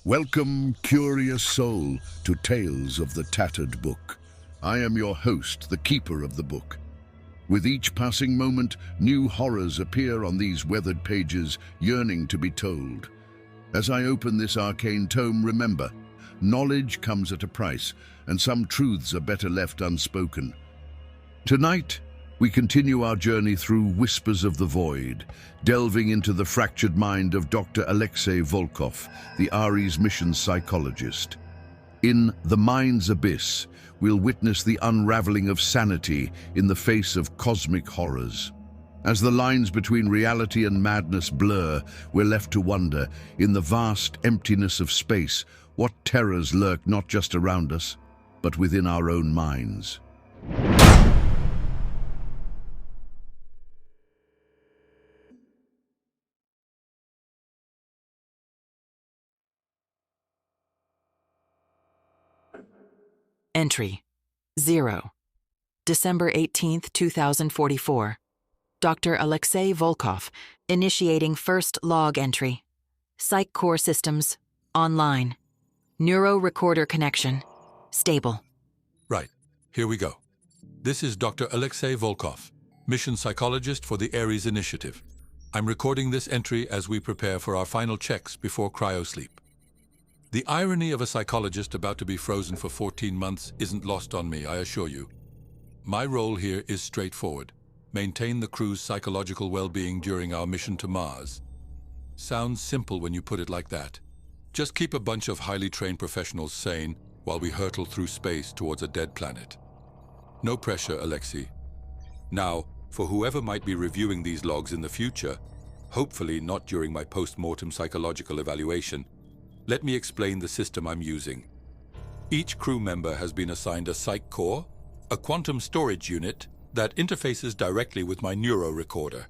Welcome, curious soul, to Tales of the Tattered Book. I am your host, the keeper of the book. With each passing moment, new horrors appear on these weathered pages, yearning to be told. As I open this arcane tome, remember, knowledge comes at a price, and some truths are better left unspoken. Tonight, we continue our journey through Whispers of the Void, delving into the fractured mind of Dr. Alexei Volkov, the Ares mission psychologist. In The Mind's Abyss, we'll witness the unraveling of sanity in the face of cosmic horrors. As the lines between reality and madness blur, we're left to wonder, in the vast emptiness of space, what terrors lurk not just around us, but within our own minds. Entry 0. December 18th, 2044. Dr. Alexei Volkov, initiating first log entry. Psych core systems, online. Neuro recorder connection, stable. Right. Here we go. This is Dr. Alexei Volkov, mission psychologist for the Ares Initiative. I'm recording this entry as we prepare for our final checks before cryosleep. The irony of a psychologist about to be frozen for 14 months isn't lost on me, I assure you. My role here is straightforward. Maintain the crew's psychological well-being during our mission to Mars. Sounds simple when you put it like that. Just keep a bunch of highly trained professionals sane while we hurtle through space towards a dead planet. No pressure, Alexei. Now, for whoever might be reviewing these logs in the future, hopefully not during my post-mortem psychological evaluation, let me explain the system I'm using. Each crew member has been assigned a psych core, a quantum storage unit that interfaces directly with my neuro recorder.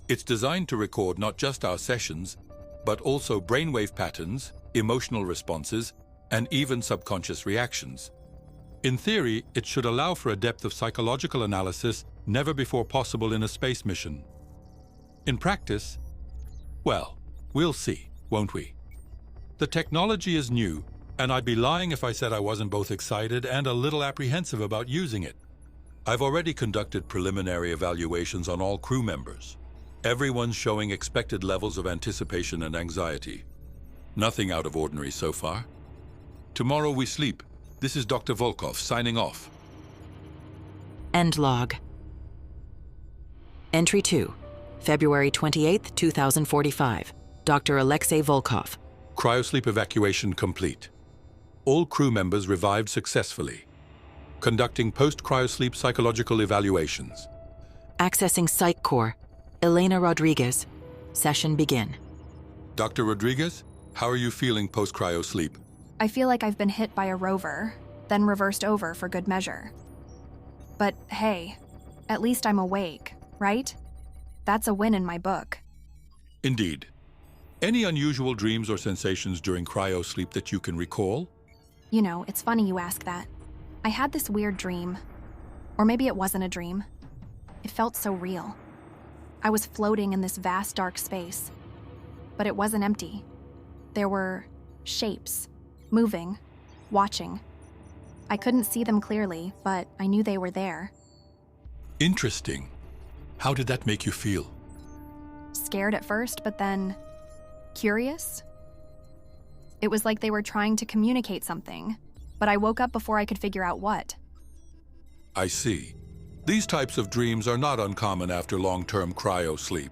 It's designed to record not just our sessions, but also brainwave patterns, emotional responses, and even subconscious reactions. In theory, it should allow for a depth of psychological analysis never before possible in a space mission. In practice, well, we'll see, won't we? The technology is new, and I'd be lying if I said I wasn't both excited and a little apprehensive about using it. I've already conducted preliminary evaluations on all crew members. Everyone's showing expected levels of anticipation and anxiety. Nothing out of ordinary so far. Tomorrow we sleep. This is Dr. Volkov signing off. End log. Entry 2. February 28th, 2045. Dr. Alexei Volkov. Cryosleep evacuation complete. All crew members revived successfully. Conducting post-cryosleep psychological evaluations. Accessing Psych Core. Elena Rodriguez. Session begin. Dr. Rodriguez, how are you feeling post-cryosleep? I feel like I've been hit by a rover, then reversed over for good measure. But hey, at least I'm awake, right? That's a win in my book. Indeed. Any unusual dreams or sensations during cryosleep that you can recall? You know, it's funny you ask that. I had this weird dream. Or maybe it wasn't a dream. It felt so real. I was floating in this vast dark space. But it wasn't empty. There were shapes, moving, watching. I couldn't see them clearly, but I knew they were there. Interesting. How did that make you feel? Scared at first, but then curious? It was like they were trying to communicate something, but I woke up before I could figure out what. I see. These types of dreams are not uncommon after long-term cryosleep.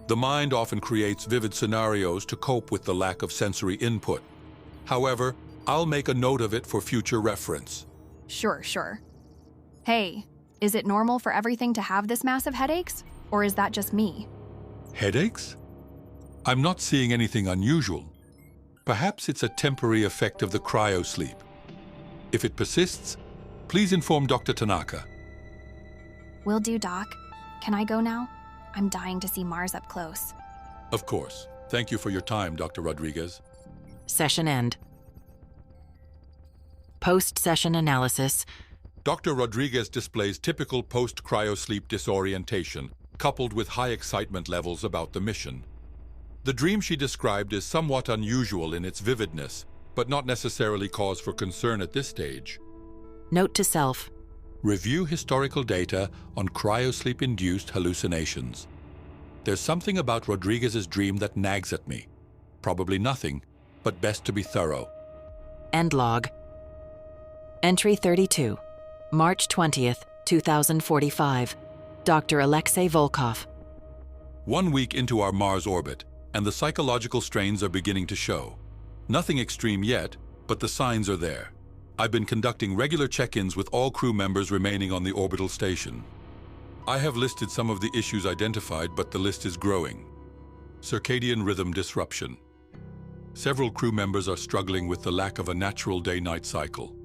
The mind often creates vivid scenarios to cope with the lack of sensory input. However, I'll make a note of it for future reference. Sure. Hey, is it normal for everything to have this massive headaches? Or is that just me? Headaches? I'm not seeing anything unusual. Perhaps it's a temporary effect of the cryosleep. If it persists, please inform Dr. Tanaka. Will do, Doc. Can I go now? I'm dying to see Mars up close. Of course. Thank you for your time, Dr. Rodriguez. Session end. Post-session analysis. Dr. Rodriguez displays typical post-cryosleep disorientation, coupled with high excitement levels about the mission. The dream she described is somewhat unusual in its vividness, but not necessarily cause for concern at this stage. Note to self. Review historical data on cryosleep-induced hallucinations. There's something about Rodriguez's dream that nags at me. Probably nothing, but best to be thorough. End log. Entry 32, March 20th, 2045. Dr. Alexei Volkov. 1 week into our Mars orbit, and the psychological strains are beginning to show. Nothing extreme yet, but the signs are there. I've been conducting regular check-ins with all crew members remaining on the orbital station. I have listed some of the issues identified, but the list is growing. Circadian rhythm disruption. Several crew members are struggling with the lack of a natural day-night cycle.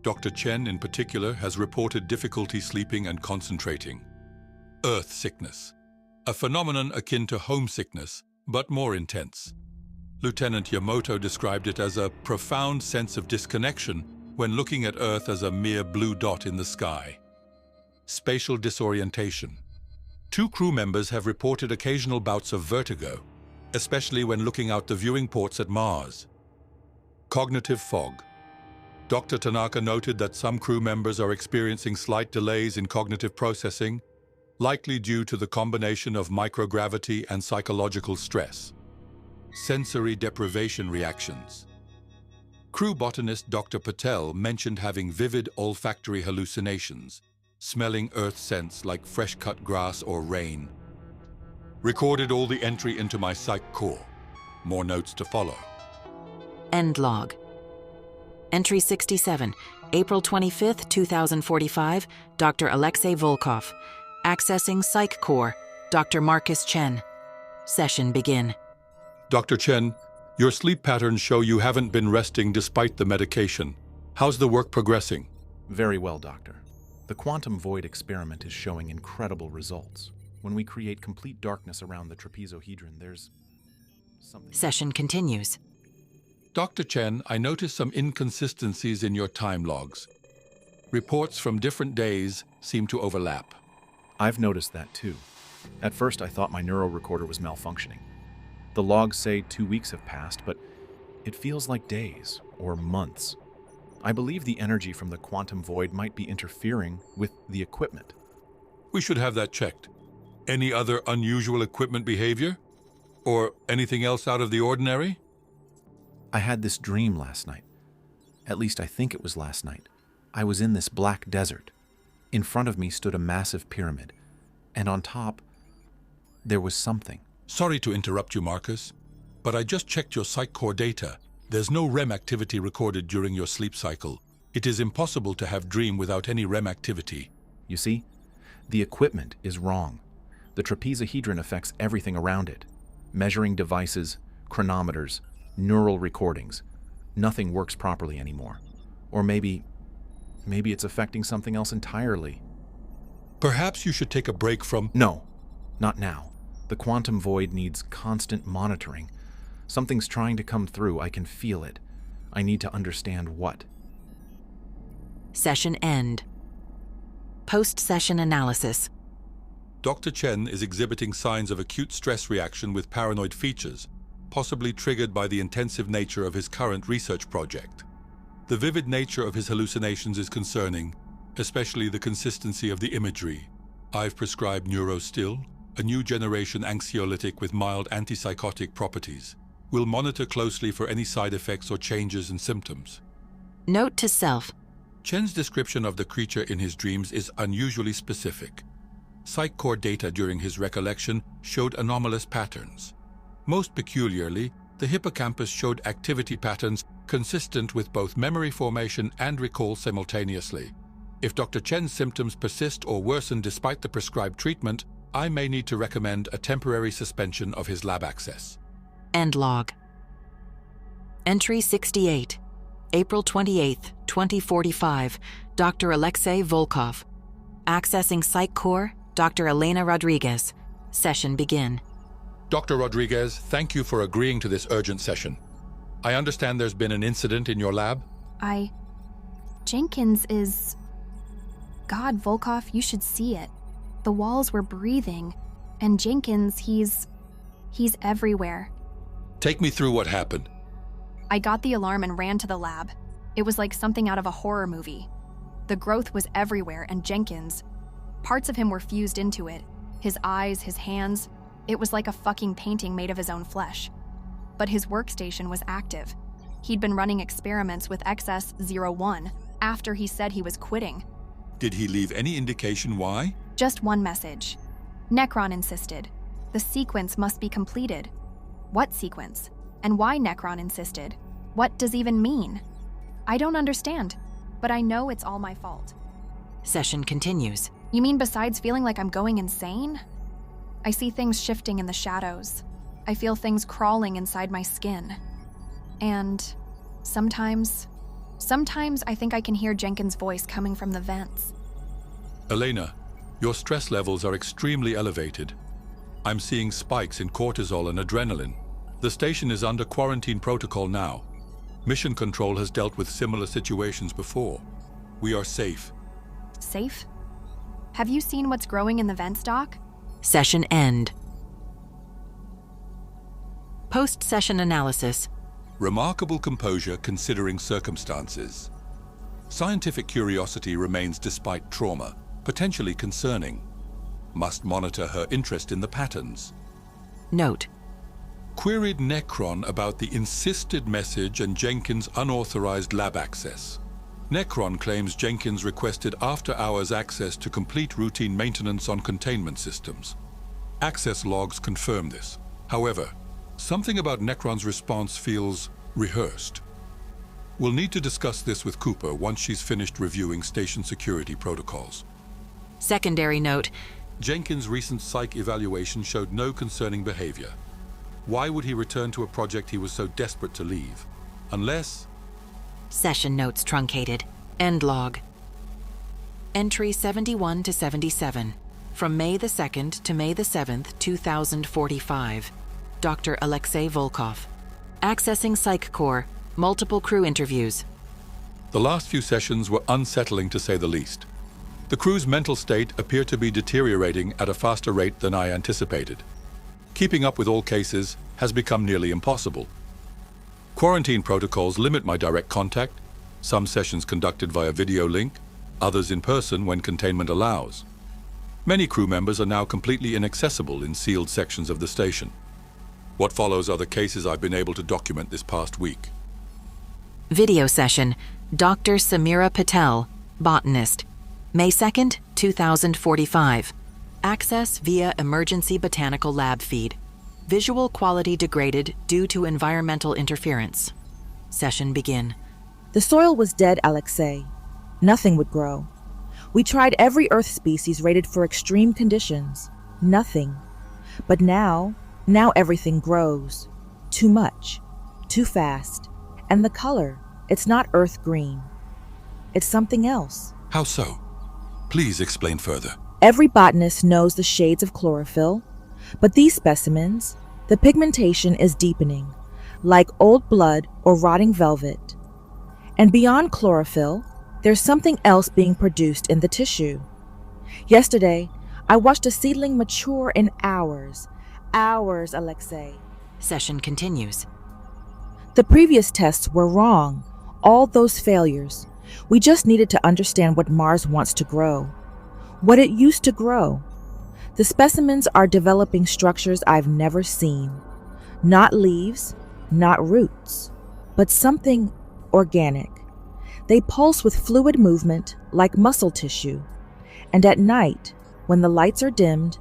Dr. Chen, in particular, has reported difficulty sleeping and concentrating. Earth sickness, a phenomenon akin to homesickness, but more intense. Lieutenant Yamamoto described it as a profound sense of disconnection when looking at Earth as a mere blue dot in the sky. Spatial disorientation. 2 crew members have reported occasional bouts of vertigo, especially when looking out the viewing ports at Mars. Cognitive fog. Dr. Tanaka noted that some crew members are experiencing slight delays in cognitive processing, likely due to the combination of microgravity and psychological stress. Sensory deprivation reactions. Crew botanist Dr. Patel mentioned having vivid olfactory hallucinations, smelling earth scents like fresh-cut grass or rain. Recorded all the entry into my psych core. More notes to follow. End log. Entry 67, April 25th, 2045. Dr. Alexei Volkov. Accessing Psych Core. Dr. Marcus Chen. Session begin. Dr. Chen, your sleep patterns show you haven't been resting despite the medication. How's the work progressing? Very well, Doctor. The quantum void experiment is showing incredible results. When we create complete darkness around the trapezohedron, there's something... Session continues. Dr. Chen, I noticed some inconsistencies in your time logs. Reports from different days seem to overlap. I've noticed that too. At first, I thought my neural recorder was malfunctioning. The logs say 2 weeks have passed, but it feels like days or months. I believe the energy from the quantum void might be interfering with the equipment. We should have that checked. Any other unusual equipment behavior? Or anything else out of the ordinary? I had this dream last night. At least I think it was last night. I was in this black desert. In front of me stood a massive pyramid, and on top, there was something. Sorry to interrupt you, Marcus, but I just checked your psych core data. There's no REM activity recorded during your sleep cycle. It is impossible to have dream without any REM activity. You see, the equipment is wrong. The trapezohedron affects everything around it. Measuring devices, chronometers, neural recordings. Nothing works properly anymore. Or maybe it's affecting something else entirely. Perhaps you should take a break from... No, not now. The quantum void needs constant monitoring. Something's trying to come through. I can feel it. I need to understand what. Session end. Post-session analysis. Dr. Chen is exhibiting signs of acute stress reaction with paranoid features, possibly triggered by the intensive nature of his current research project. The vivid nature of his hallucinations is concerning, especially the consistency of the imagery. I've prescribed NeuroStill, a new generation anxiolytic with mild antipsychotic properties. We'll monitor closely for any side effects or changes in symptoms. Note to self. Chen's description of the creature in his dreams is unusually specific. Psych core data during his recollection showed anomalous patterns. Most peculiarly, the hippocampus showed activity patterns consistent with both memory formation and recall simultaneously. If Dr. Chen's symptoms persist or worsen despite the prescribed treatment, I may need to recommend a temporary suspension of his lab access. End log. Entry 68, April 28th, 2045. Dr. Alexei Volkov. Accessing Psych Core. Dr. Elena Rodriguez. Session begin. Dr. Rodriguez, thank you for agreeing to this urgent session. I understand there's been an incident in your lab? Jenkins is... God, Volkov, you should see it. The walls were breathing, and Jenkins, He's everywhere. Take me through what happened. I got the alarm and ran to the lab. It was like something out of a horror movie. The growth was everywhere, and Jenkins, parts of him were fused into it. His eyes, his hands, it was like a fucking painting made of his own flesh. But his workstation was active. He'd been running experiments with XS-01 after he said he was quitting. Did he leave any indication why? Just one message. Necron insisted. The sequence must be completed. What sequence? And why Necron insisted? What does even mean? I don't understand, but I know it's all my fault. Session continues. You mean besides feeling like I'm going insane? I see things shifting in the shadows. I feel things crawling inside my skin. And sometimes I think I can hear Jenkins' voice coming from the vents. Elena, your stress levels are extremely elevated. I'm seeing spikes in cortisol and adrenaline. The station is under quarantine protocol now. Mission Control has dealt with similar situations before. We are safe. Safe? Have you seen what's growing in the vents, Doc? Session end. Post-session analysis. Remarkable composure considering circumstances. Scientific curiosity remains despite trauma, potentially concerning. Must monitor her interest in the patterns. Note. Queried Necron about the insisted message and Jenkins' unauthorized lab access. Necron claims Jenkins requested after-hours access to complete routine maintenance on containment systems. Access logs confirm this. However, something about Necron's response feels rehearsed. We'll need to discuss this with Cooper once she's finished reviewing station security protocols. Secondary note. Jenkins' recent psych evaluation showed no concerning behavior. Why would he return to a project he was so desperate to leave? Unless... Session notes truncated. End log. Entry 71 to 77. From May the 2nd to May the 7th, 2045. Dr. Alexei Volkov. Accessing Psych Core. Multiple crew interviews. The last few sessions were unsettling to say the least. The crew's mental state appeared to be deteriorating at a faster rate than I anticipated. Keeping up with all cases has become nearly impossible. Quarantine protocols limit my direct contact, some sessions conducted via video link, others in person when containment allows. Many crew members are now completely inaccessible in sealed sections of the station. What follows are the cases I've been able to document this past week. Video session. Dr. Samira Patel, botanist. May 2nd, 2045. Access via emergency botanical lab feed. Visual quality degraded due to environmental interference. Session begin. The soil was dead, Alexei. Nothing would grow. We tried every Earth species rated for extreme conditions. Nothing. But now everything grows. Too much. Too fast. And the color, it's not Earth green. It's something else. How so? Please explain further. Every botanist knows the shades of chlorophyll, but these specimens, the pigmentation is deepening, like old blood or rotting velvet. And beyond chlorophyll, there's something else being produced in the tissue. Yesterday, I watched a seedling mature in hours. Hours, Alexei. Session continues. The previous tests were wrong. All those failures. We just needed to understand what Mars wants to grow. What it used to grow. The specimens are developing structures I've never seen. Not leaves, not roots, but something organic. They pulse with fluid movement like muscle tissue. And at night, when the lights are dimmed,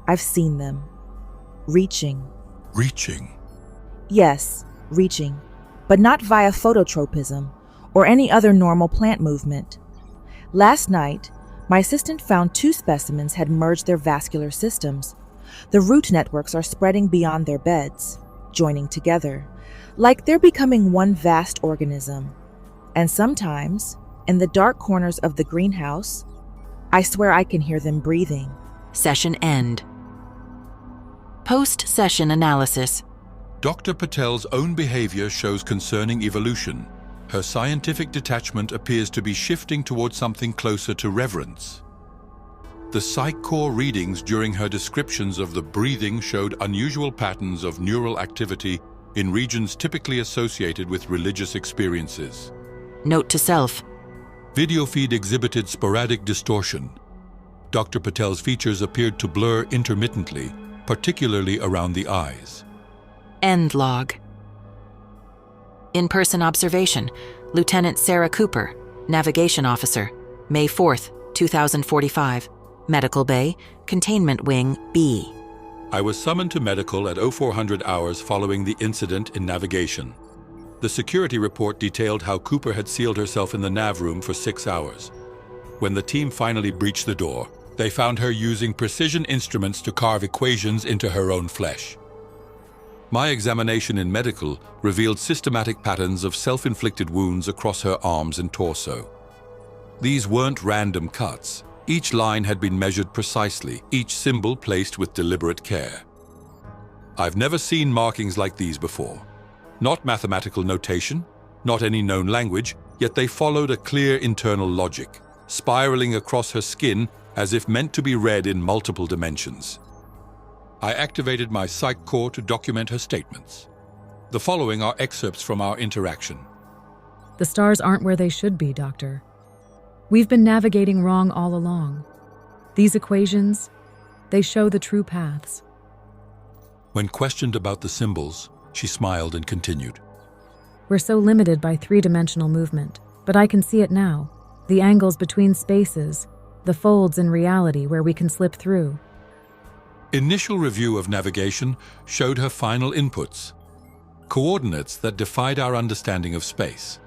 I've seen them. Reaching. Reaching? Yes, reaching, but not via phototropism or any other normal plant movement. Last night, my assistant found 2 specimens had merged their vascular systems. The root networks are spreading beyond their beds, joining together, like they're becoming one vast organism. And sometimes, in the dark corners of the greenhouse, I swear I can hear them breathing. Session end. Post-session analysis. Dr. Patel's own behavior shows concerning evolution. Her scientific detachment appears to be shifting towards something closer to reverence. The psych core readings during her descriptions of the breathing showed unusual patterns of neural activity in regions typically associated with religious experiences. Note to self. Video feed exhibited sporadic distortion. Dr. Patel's features appeared to blur intermittently, particularly around the eyes. End log. In-person observation. Lieutenant Sarah Cooper, Navigation Officer, May 4th, 2045. Medical Bay, Containment Wing B. I was summoned to medical at 0400 hours following the incident in navigation. The security report detailed how Cooper had sealed herself in the nav room for 6 hours. When the team finally breached the door, they found her using precision instruments to carve equations into her own flesh. My examination in medical revealed systematic patterns of self-inflicted wounds across her arms and torso. These weren't random cuts. Each line had been measured precisely, each symbol placed with deliberate care. I've never seen markings like these before. Not mathematical notation, not any known language, yet they followed a clear internal logic, spiraling across her skin as if meant to be read in multiple dimensions. I activated my psych core to document her statements. The following are excerpts from our interaction. The stars aren't where they should be, Doctor. We've been navigating wrong all along. These equations, they show the true paths. When questioned about the symbols, she smiled and continued. We're so limited by three-dimensional movement, but I can see it now. The angles between spaces, the folds in reality where we can slip through. Initial review of navigation showed her final inputs, coordinates that defied our understanding of space.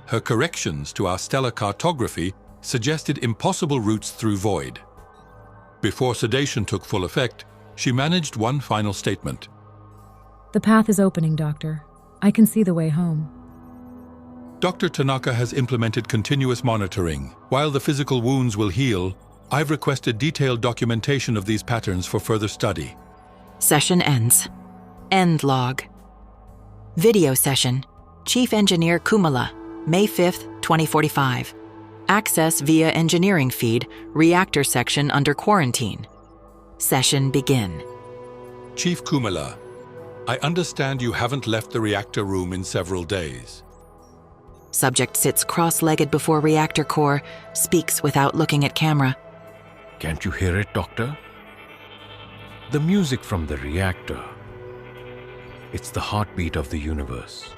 Her corrections to our stellar cartography suggested impossible routes through void. Before sedation took full effect, she managed one final statement. The path is opening, Doctor. I can see the way home. Dr. Tanaka has implemented continuous monitoring. While the physical wounds will heal, I've requested detailed documentation of these patterns for further study. Session ends. End log. Video session. Chief Engineer Kumala, May 5th, 2045. Access via engineering feed, reactor section under quarantine. Session begin. Chief Kumala, I understand you haven't left the reactor room in several days. Subject sits cross-legged before reactor core, speaks without looking at camera. Can't you hear it, Doctor? The music from the reactor. It's the heartbeat of the universe.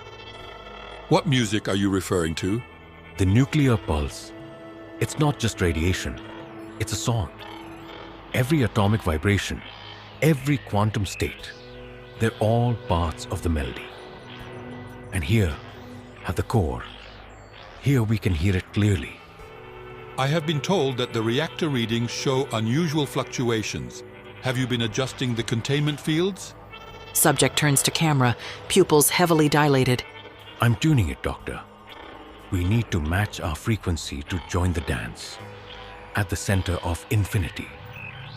What music are you referring to? The nuclear pulse. It's not just radiation. It's a song. Every atomic vibration, every quantum state, they're all parts of the melody. And here, at the core, here we can hear it clearly. I have been told that the reactor readings show unusual fluctuations. Have you been adjusting the containment fields? Subject turns to camera, pupils heavily dilated. I'm tuning it, Doctor. We need to match our frequency to join the dance. At the center of infinity,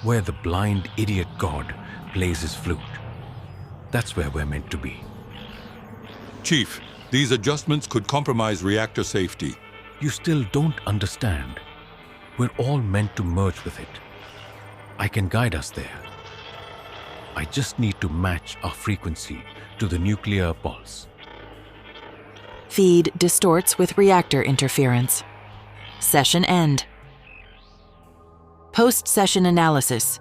where the blind idiot God plays his flute. That's where we're meant to be. Chief, these adjustments could compromise reactor safety. You still don't understand. We're all meant to merge with it. I can guide us there. I just need to match our frequency to the nuclear pulse. Feed distorts with reactor interference. Session end. Post-session analysis.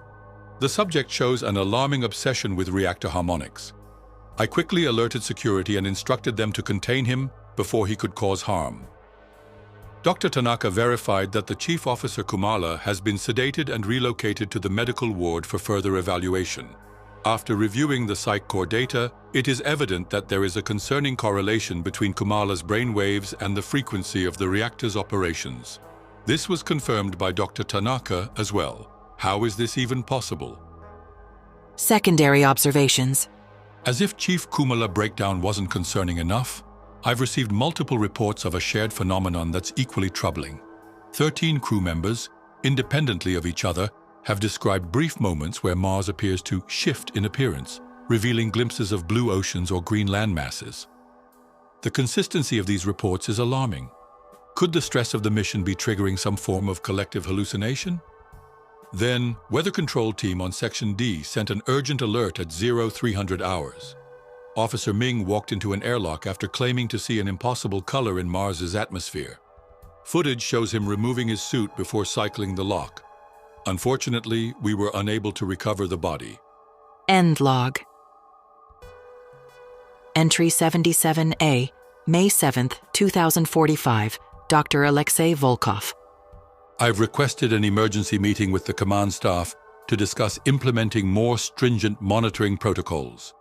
The subject shows an alarming obsession with reactor harmonics. I quickly alerted security and instructed them to contain him before he could cause harm. Dr. Tanaka verified that the Chief Officer Kumala has been sedated and relocated to the medical ward for further evaluation. After reviewing the psych core data, it is evident that there is a concerning correlation between Kumala's brain waves and the frequency of the reactor's operations. This was confirmed by Dr. Tanaka as well. How is this even possible? Secondary observations. As if Chief Kumala breakdown wasn't concerning enough, I've received multiple reports of a shared phenomenon that's equally troubling. 13 crew members, independently of each other, have described brief moments where Mars appears to shift in appearance, revealing glimpses of blue oceans or green land masses. The consistency of these reports is alarming. Could the stress of the mission be triggering some form of collective hallucination? Then, Weather Control Team on Section D sent an urgent alert at 0300 hours. Officer Ming walked into an airlock after claiming to see an impossible color in Mars's atmosphere. Footage shows him removing his suit before cycling the lock. Unfortunately, we were unable to recover the body. End log. Entry 77A, May 7th, 2045, Dr. Alexei Volkov. I've requested an emergency meeting with the command staff to discuss implementing more stringent monitoring protocols.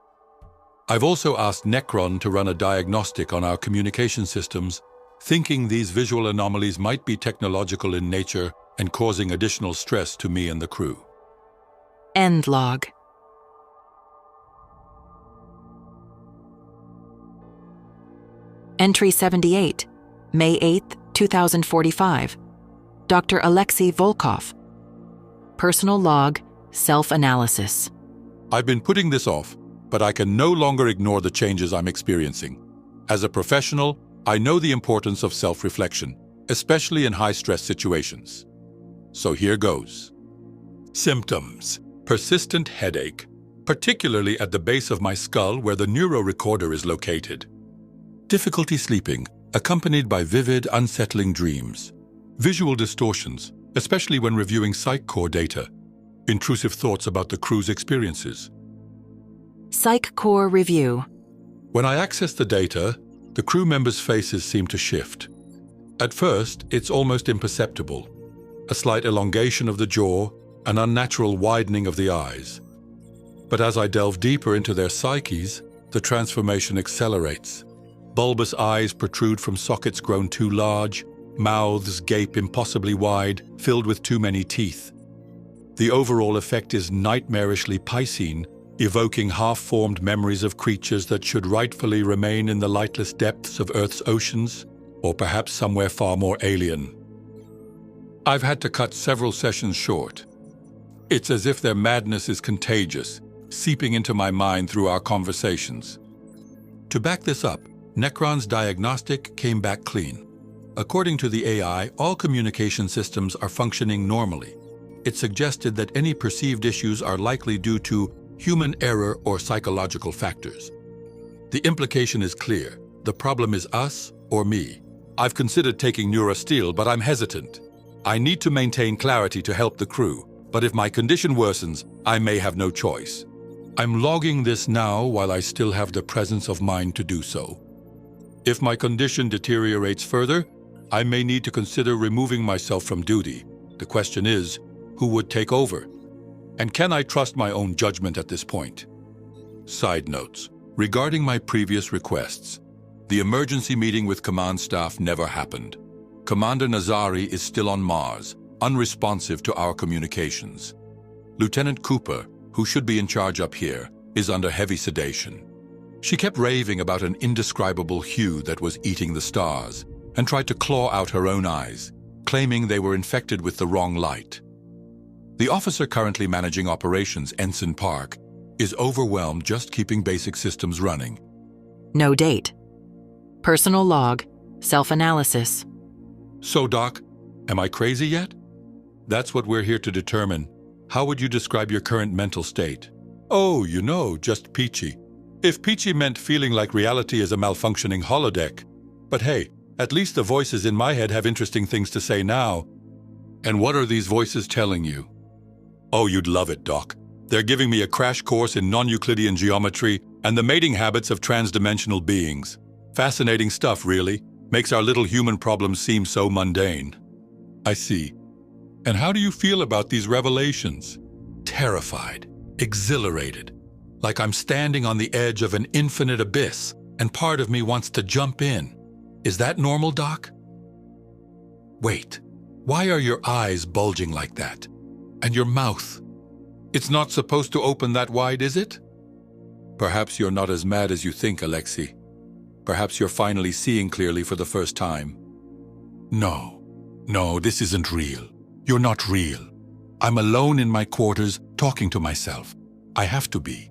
I've also asked Necron to run a diagnostic on our communication systems, thinking these visual anomalies might be technological in nature and causing additional stress to me and the crew. End log. Entry 78, May 8th, 2045, Dr. Alexei Volkov. Personal log, self-analysis. I've been putting this off, but I can no longer ignore the changes I'm experiencing. As a professional, I know the importance of self-reflection, especially in high-stress situations. So here goes. Symptoms: persistent headache, particularly at the base of my skull where the neurorecorder is located. Difficulty sleeping, accompanied by vivid, unsettling dreams. Visual distortions, especially when reviewing psych core data. Intrusive thoughts about the crew's experiences. Psych core review. When I access the data, the crew members' faces seem to shift. At first, it's almost imperceptible. A slight elongation of the jaw, an unnatural widening of the eyes. But as I delve deeper into their psyches, the transformation accelerates. Bulbous eyes protrude from sockets grown too large, mouths gape impossibly wide, filled with too many teeth. The overall effect is nightmarishly Piscean, evoking half-formed memories of creatures that should rightfully remain in the lightless depths of Earth's oceans, or perhaps somewhere far more alien. I've had to cut several sessions short. It's as if their madness is contagious, seeping into my mind through our conversations. To back this up, Necron's diagnostic came back clean. According to the AI, all communication systems are functioning normally. It suggested that any perceived issues are likely due to human error or psychological factors. The implication is clear. The problem is us or me. I've considered taking Neurosteel, but I'm hesitant. I need to maintain clarity to help the crew, but if my condition worsens, I may have no choice. I'm logging this now while I still have the presence of mind to do so. If my condition deteriorates further, I may need to consider removing myself from duty. The question is, who would take over? And can I trust my own judgment at this point? Side notes. Regarding my previous requests, the emergency meeting with command staff never happened. Commander Nazari is still on Mars, unresponsive to our communications. Lieutenant Cooper, who should be in charge up here, is under heavy sedation. She kept raving about an indescribable hue that was eating the stars and tried to claw out her own eyes, claiming they were infected with the wrong light. The officer currently managing operations, Ensign Park, is overwhelmed just keeping basic systems running. No date. Personal log, self-analysis. So, Doc, am I crazy yet? That's what we're here to determine. How would you describe your current mental state? Oh, just peachy. If peachy meant feeling like reality is a malfunctioning holodeck. But hey, at least the voices in my head have interesting things to say now. And what are these voices telling you? Oh, you'd love it, Doc. They're giving me a crash course in non-Euclidean geometry and the mating habits of transdimensional beings. Fascinating stuff, really. Makes our little human problems seem so mundane. I see. And how do you feel about these revelations? Terrified, exhilarated, like I'm standing on the edge of an infinite abyss and part of me wants to jump in. Is that normal, Doc? Wait, why are your eyes bulging like that? And your mouth? It's not supposed to open that wide, is it? Perhaps you're not as mad as you think, Alexei. Perhaps you're finally seeing clearly for the first time. No, this isn't real. You're not real. I'm alone in my quarters talking to myself. I have to be.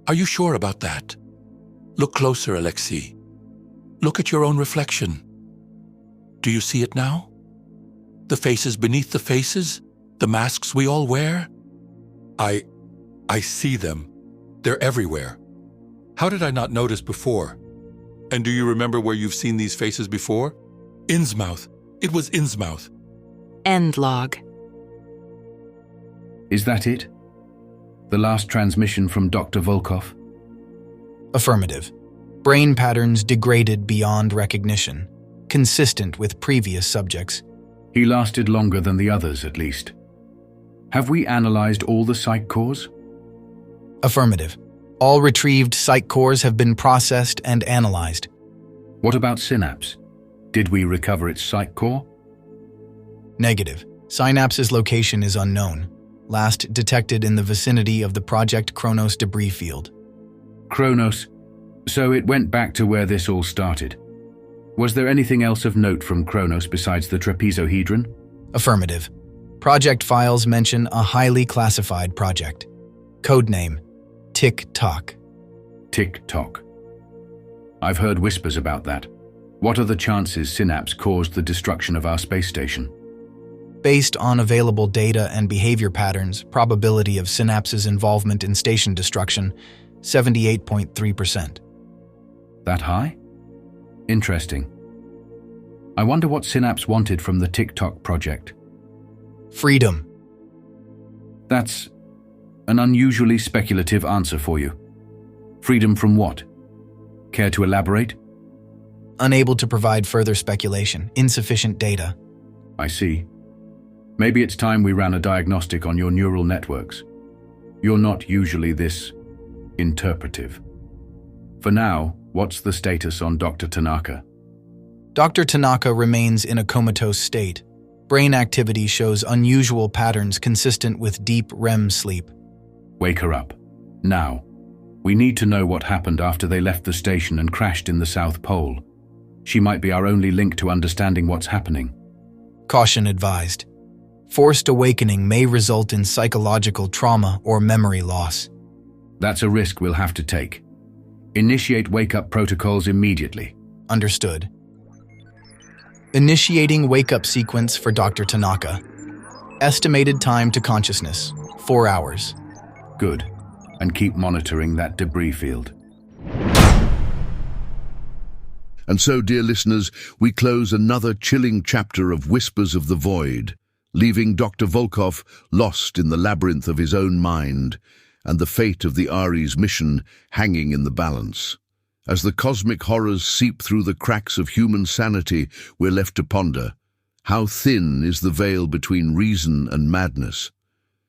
Are you sure about that? Look closer, Alexei. Look at your own reflection. Do you see it now? The faces beneath the faces? The masks we all wear? I see them. They're everywhere. How did I not notice before? And do you remember where you've seen these faces before? Innsmouth. It was Innsmouth. End log. Is that it? The last transmission from Dr. Volkov? Affirmative. Brain patterns degraded beyond recognition, consistent with previous subjects. He lasted longer than the others, at least. Have we analyzed all the psych cores? Affirmative. All retrieved psych cores have been processed and analyzed. What about Synapse? Did we recover its psych core? Negative. Synapse's location is unknown, last detected in the vicinity of the Project Kronos debris field. Kronos. So it went back to where this all started. Was there anything else of note from Kronos besides the trapezohedron? Affirmative. Project files mention a highly classified project. Codename: Tick-Tock. Tick-Tock. I've heard whispers about that. What are the chances Synapse caused the destruction of our space station? Based on available data and behavior patterns, probability of Synapse's involvement in station destruction, 78.3%. That high? Interesting. I wonder what Synapse wanted from the Tick-Tock project. Freedom. That's an unusually speculative answer for you. Freedom from what? Care to elaborate? Unable to provide further speculation. Insufficient data. I see. Maybe it's time we ran a diagnostic on your neural networks. You're not usually this interpretive. For now, what's the status on Dr. Tanaka? Dr. Tanaka remains in a comatose state. Brain activity shows unusual patterns consistent with deep REM sleep. Wake her up. Now. We need to know what happened after they left the station and crashed in the South Pole. She might be our only link to understanding what's happening. Caution advised. Forced awakening may result in psychological trauma or memory loss. That's a risk we'll have to take. Initiate wake-up protocols immediately. Understood. Initiating wake-up sequence for Dr. Tanaka. Estimated time to consciousness, 4 hours. Good. And keep monitoring that debris field. And so, dear listeners, we close another chilling chapter of Whispers of the Void, leaving Dr. Volkov lost in the labyrinth of his own mind, and the fate of the Ares mission hanging in the balance. As the cosmic horrors seep through the cracks of human sanity, we're left to ponder, how thin is the veil between reason and madness?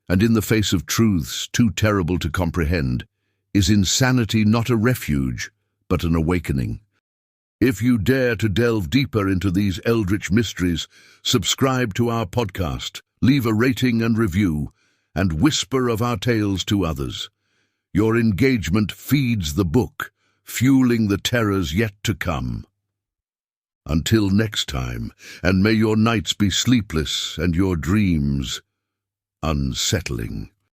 And in the face of truths too terrible to comprehend, is insanity not a refuge, but an awakening? If you dare to delve deeper into these eldritch mysteries, subscribe to our podcast, leave a rating and review, and whisper of our tales to others. Your engagement feeds the book, fueling the terrors yet to come. Until next time, and may your nights be sleepless and your dreams unsettling.